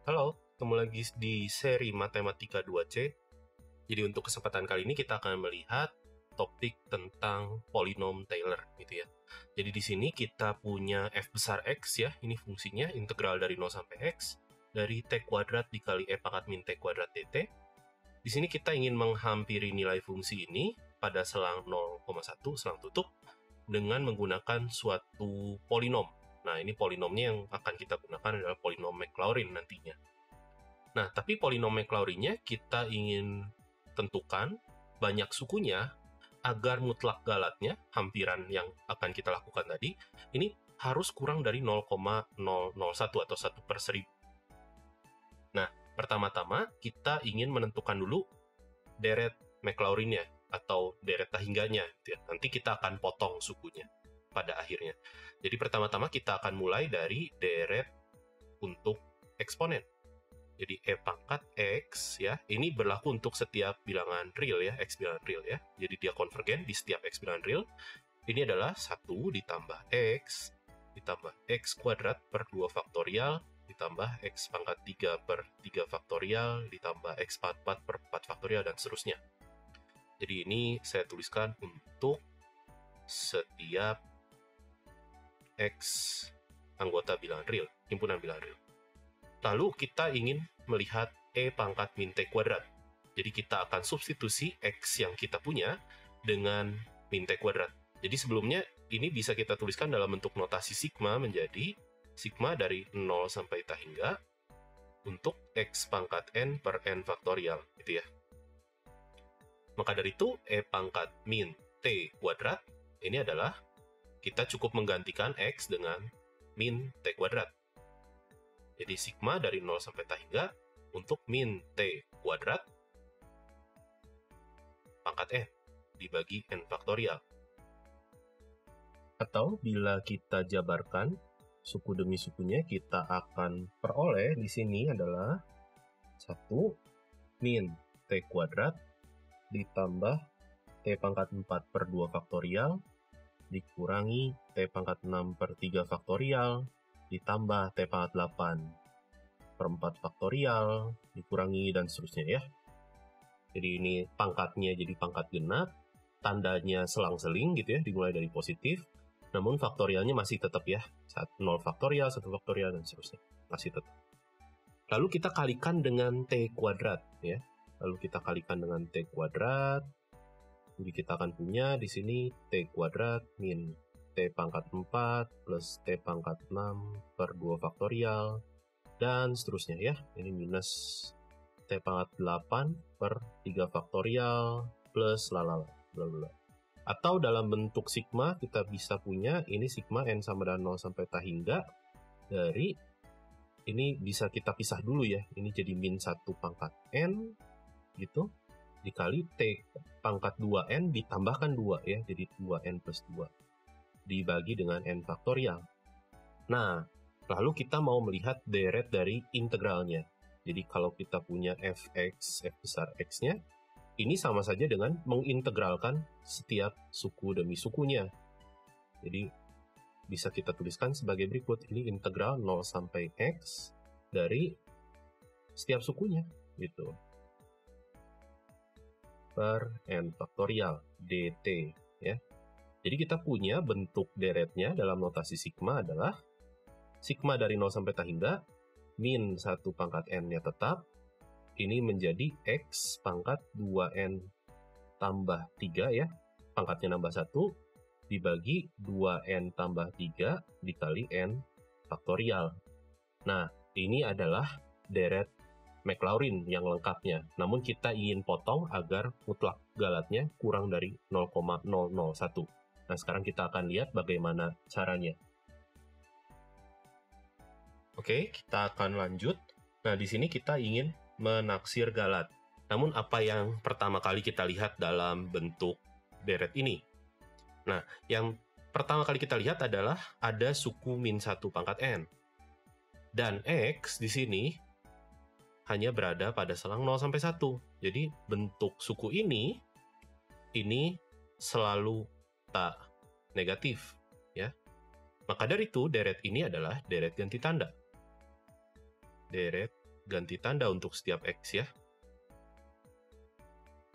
Halo, ketemu lagi di seri Matematika 2C. Jadi untuk kesempatan kali ini kita akan melihat topik tentang polinom Taylor gitu ya. Jadi di sini kita punya f besar x ya, ini fungsinya integral dari 0 sampai x dari t kuadrat dikali e pangkat min t kuadrat dt. Di sini kita ingin menghampiri nilai fungsi ini pada selang 0,1 selang tutup dengan menggunakan suatu polinom. Nah, ini polinomnya yang akan kita gunakan adalah polinom Maclaurin nantinya. Nah, tapi polinom Maclaurinnya kita ingin tentukan banyak sukunya agar mutlak galatnya, hampiran yang akan kita lakukan tadi, ini harus kurang dari 0,001 atau 1/1000. Nah, pertama-tama kita ingin menentukan dulu deret Maclaurinnya atau deret tahingganya. Nanti kita akan potong sukunya pada akhirnya. Jadi pertama-tama kita akan mulai dari deret untuk eksponen. Jadi e pangkat x ya, ini berlaku untuk setiap bilangan real ya, x bilangan real ya. Jadi dia konvergen di setiap x bilangan real. Ini adalah 1 ditambah x ditambah x kuadrat per 2 faktorial ditambah x pangkat 3 per 3 faktorial ditambah x pangkat 4 per 4 faktorial dan seterusnya. Jadi ini saya tuliskan untuk setiap x anggota bilangan real, himpunan bilangan real. Lalu kita ingin melihat e pangkat min t kuadrat. Jadi kita akan substitusi x yang kita punya dengan min t kuadrat. Jadi sebelumnya ini bisa kita tuliskan dalam bentuk notasi sigma menjadi sigma dari 0 sampai tahingga untuk x pangkat n per n faktorial gitu ya. Maka dari itu e pangkat min t kuadrat ini adalah kita cukup menggantikan x dengan min t kuadrat. Jadi sigma dari 0 sampai tahingga untuk min t kuadrat pangkat n dibagi n faktorial. Atau bila kita jabarkan suku demi sukunya, kita akan peroleh di sini adalah 1 min t kuadrat ditambah t pangkat 4 per 2 faktorial dikurangi t pangkat 6 per 3 faktorial ditambah t pangkat 8 per 4 faktorial dikurangi dan seterusnya ya. Jadi ini pangkatnya jadi pangkat genap, tandanya selang-seling gitu ya, dimulai dari positif, namun faktorialnya masih tetap ya, 0 faktorial, 1 faktorial dan seterusnya, masih tetap. Lalu kita kalikan dengan t kuadrat ya. Lalu kita kalikan dengan t kuadrat. Jadi kita akan punya di sini t kuadrat min t pangkat 4 plus t pangkat 6 per 2 faktorial dan seterusnya ya. Ini minus t pangkat 8 per 3 faktorial plus lalala bla bla. Atau dalam bentuk sigma kita bisa punya ini sigma n sama dengan 0 sampai tahingga dari ini bisa kita pisah dulu ya. Ini jadi min 1 pangkat n gitu dikali t pangkat 2n ditambahkan 2 ya. Jadi 2n plus 2 dibagi dengan n faktorial. Nah, lalu kita mau melihat deret dari integralnya. Jadi kalau kita punya fx, f besar x-nya, ini sama saja dengan mengintegralkan setiap suku demi sukunya. Jadi bisa kita tuliskan sebagai berikut. Ini integral 0 sampai x dari setiap sukunya gitu. Per n faktorial dt ya. Jadi kita punya bentuk deretnya dalam notasi sigma adalah sigma dari 0 sampai tahingga min 1 pangkat n-nya tetap ini menjadi x pangkat 2n tambah 3 ya, pangkatnya nambah 1 dibagi 2n tambah 3 dikali n faktorial. Nah, ini adalah deret Maclaurin yang lengkapnya, namun kita ingin potong agar mutlak galatnya kurang dari 0,001. Nah, sekarang kita akan lihat bagaimana caranya. Oke, kita akan lanjut. Nah, di sini kita ingin menaksir galat. Namun apa yang pertama kali kita lihat dalam bentuk deret ini? Nah, yang pertama kali kita lihat adalah ada suku min 1 pangkat n. Dan x di sini hanya berada pada selang 0 sampai 1. Jadi bentuk suku ini selalu tak negatif ya. Maka dari itu deret ini adalah deret ganti tanda. Deret ganti tanda untuk setiap X ya.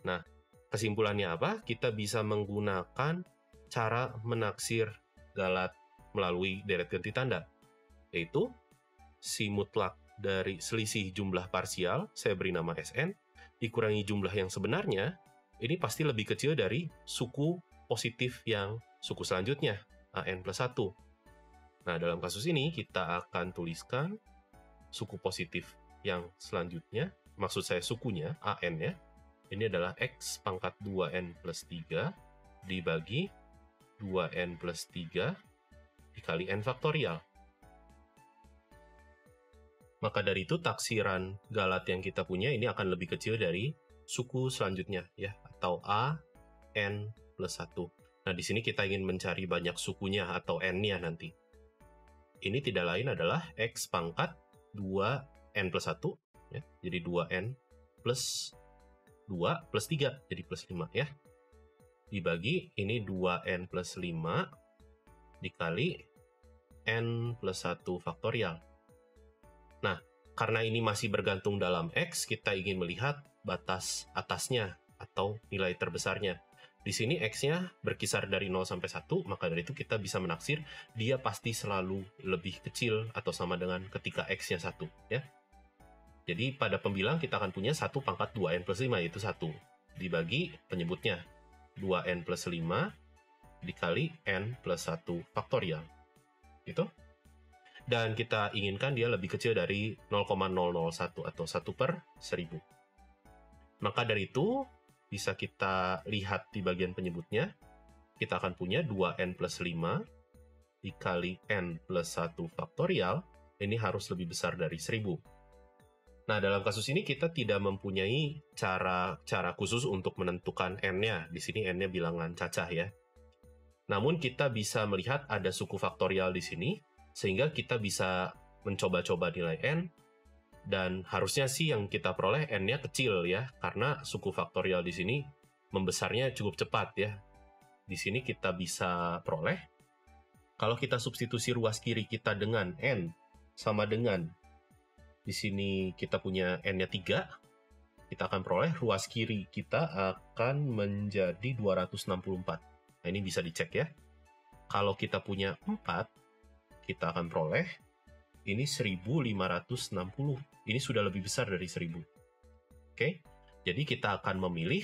Nah, kesimpulannya apa? Kita bisa menggunakan cara menaksir galat melalui deret ganti tanda, yaitu si mutlak dari selisih jumlah parsial, saya beri nama Sn, dikurangi jumlah yang sebenarnya, ini pasti lebih kecil dari suku positif yang suku selanjutnya, An plus 1. Nah, dalam kasus ini kita akan tuliskan suku positif yang selanjutnya, maksud saya sukunya, An ya, ini adalah X pangkat 2N plus 3 dibagi 2N plus 3 dikali N faktorial. Maka dari itu taksiran galat yang kita punya ini akan lebih kecil dari suku selanjutnya ya, atau A N plus 1. Nah, di sini kita ingin mencari banyak sukunya atau N-nya nanti. Ini tidak lain adalah X pangkat 2N plus 1 ya, jadi 2N plus 2 plus 3 jadi plus 5 ya. Dibagi ini 2N plus 5 dikali N plus 1 faktorial. Nah, karena ini masih bergantung dalam X, kita ingin melihat batas atasnya atau nilai terbesarnya. Di sini X-nya berkisar dari 0 sampai 1, maka dari itu kita bisa menaksir dia pasti selalu lebih kecil atau sama dengan ketika X-nya 1 ya. Jadi pada pembilang kita akan punya 1 pangkat 2N plus 5, yaitu 1. Dibagi penyebutnya, 2N plus 5 dikali N plus 1 faktorial. Gitu. Dan kita inginkan dia lebih kecil dari 0,001 atau 1 per 1000. Maka dari itu, bisa kita lihat di bagian penyebutnya, kita akan punya 2N plus 5 dikali N plus 1 faktorial, ini harus lebih besar dari 1000. Nah, dalam kasus ini kita tidak mempunyai cara khusus untuk menentukan N-nya. Di sini N-nya bilangan cacah ya. Namun kita bisa melihat ada suku faktorial di sini, sehingga kita bisa mencoba-coba nilai N, dan harusnya sih yang kita peroleh N-nya kecil ya, karena suku faktorial di sini membesarnya cukup cepat ya. Di sini kita bisa peroleh, kalau kita substitusi ruas kiri kita dengan N sama dengan, di sini kita punya N-nya 3, kita akan peroleh ruas kiri kita akan menjadi 264. Nah, ini bisa dicek ya. Kalau kita punya 4, kita akan peroleh ini 1560. Ini sudah lebih besar dari 1000. Oke, jadi kita akan memilih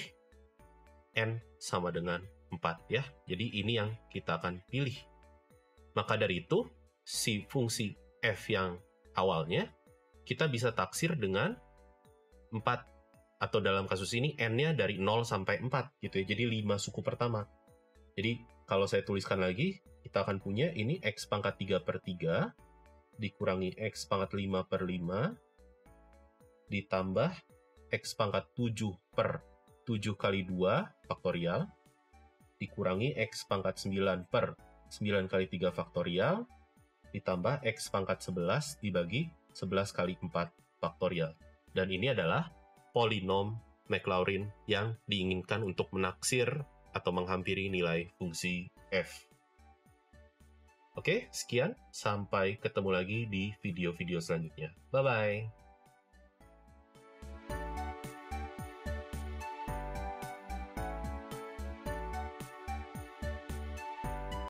N sama dengan 4 ya. Jadi ini yang kita akan pilih. Maka dari itu, si fungsi f yang awalnya kita bisa taksir dengan 4, atau dalam kasus ini N-nya dari 0 sampai 4 gitu ya. Jadi 5 suku pertama. Jadi kalau saya tuliskan lagi, kita akan punya ini X pangkat 3 per 3 dikurangi X pangkat 5 per 5 ditambah X pangkat 7 per 7 kali 2 faktorial dikurangi X pangkat 9 per 9 kali 3 faktorial ditambah X pangkat 11 dibagi 11 kali 4 faktorial. Dan ini adalah polinom Maclaurin yang diinginkan untuk menaksir atau menghampiri nilai fungsi f. Oke, sekian. Sampai ketemu lagi di video-video selanjutnya. Bye-bye.